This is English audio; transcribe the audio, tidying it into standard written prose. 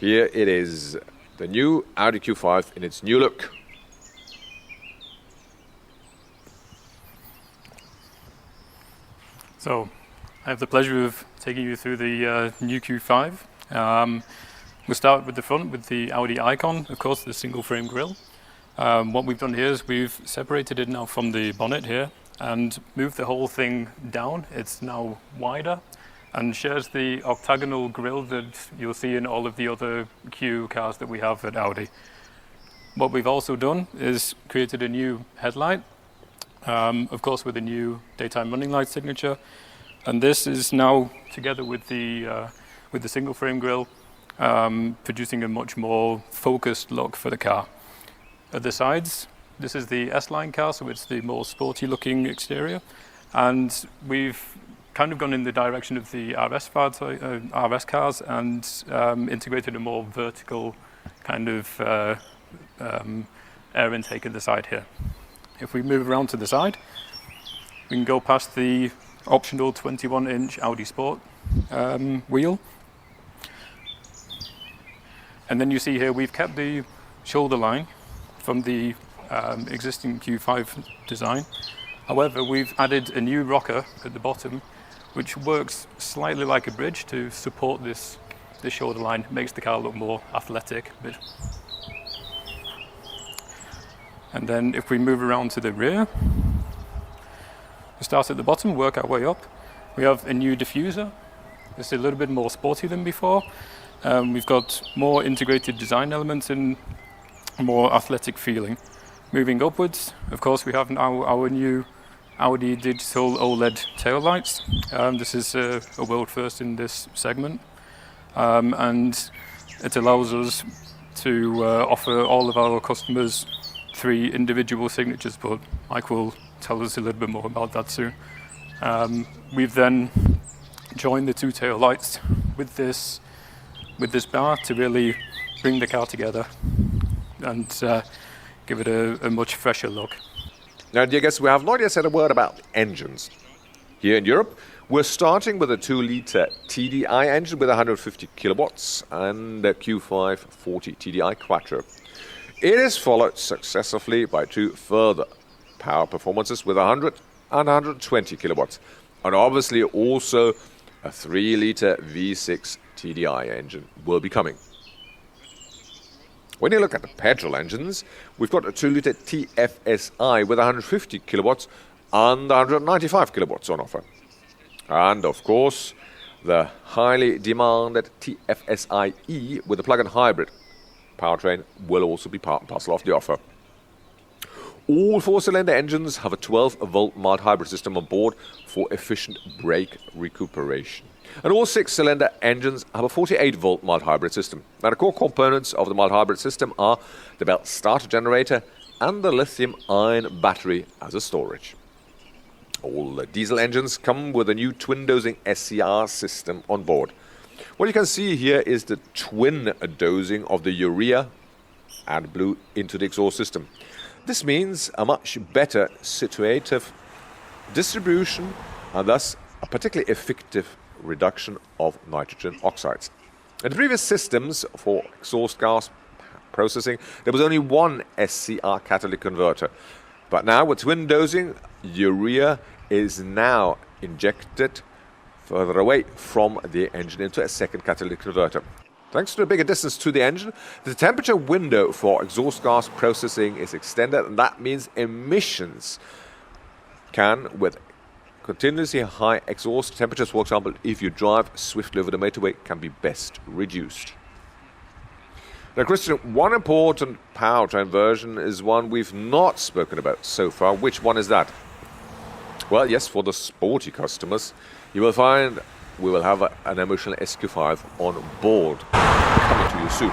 Here it is, the new Audi Q5 in its new look. So, I have the pleasure of taking you through the new Q5. We'll start with the front with the Audi icon, of course, the single frame grille. What we've done here is we've separated it now from the bonnet here and moved the whole thing down. It's now wider and shares the octagonal grille that you'll see in all of the other Q cars that we have at Audi. What we've also done is created a new headlight, of course with a new daytime running light signature, and this is now together with the single frame grille, producing a much more focused look for the car. At the sides, this is the S-Line car, so it's the more sporty looking exterior, and we've kind of gone in the direction of the RS cars and integrated a more vertical kind of air intake at the side here. If we move around to the side, we can go past the optional 21-inch Audi Sport wheel. And then you see here we've kept the shoulder line from the existing Q5 design. However, we've added a new rocker at the bottom, which works slightly like a bridge to support this shoulder line. It makes the car look more athletic. And then if we move around to the rear, we start at the bottom, work our way up. We have a new diffuser. It's a little bit more sporty than before. We've got more integrated design elements and more athletic feeling. Moving upwards, of course, we have now our new Audi digital OLED taillights. This is a world first in this segment, and it allows us to offer all of our customers 3 individual signatures, but Mike will tell us a little bit more about that soon. We've then joined the 2 taillights with this bar to really bring the car together and give it a much fresher look. Now, dear guests, we have not yet said a word about the engines. Here in Europe, we're starting with a 2-litre TDI engine with 150 kilowatts and a Q5 40 TDI Quattro. It is followed successively by 2 further power performances with 100 and 120 kilowatts, and obviously also a 3-litre V6 TDI engine will be coming. When you look at the petrol engines, we've got a 2-litre TFSI with 150 kilowatts and 195 kilowatts on offer. And of course, the highly demanded TFSI-E with a plug-in hybrid powertrain will also be part and parcel of the offer. All 4-cylinder engines have a 12-volt mild hybrid system on board for efficient brake recuperation. And all 6-cylinder engines have a 48-volt mild hybrid system. Now, the core components of the mild hybrid system are the belt starter generator and the lithium-ion battery as a storage. All the diesel engines come with a new twin-dosing SCR system on board. What you can see here is the twin dosing of the urea and blue into the exhaust system. This means a much better situative distribution and thus a particularly effective reduction of nitrogen oxides. In the previous systems for exhaust gas processing, there was only one SCR catalytic converter. But now with twin dosing, urea is now injected further away from the engine into a second catalytic converter. Thanks to a bigger distance to the engine, the temperature window for exhaust gas processing is extended, and that means emissions can, with continuously high exhaust temperatures, for example, if you drive swiftly over the motorway, can be best reduced. Now, Christian, one important powertrain version is one we've not spoken about so far. Which one is that? Well, yes, for the sporty customers, you will find we will have an emotional SQ5 on board coming to you soon.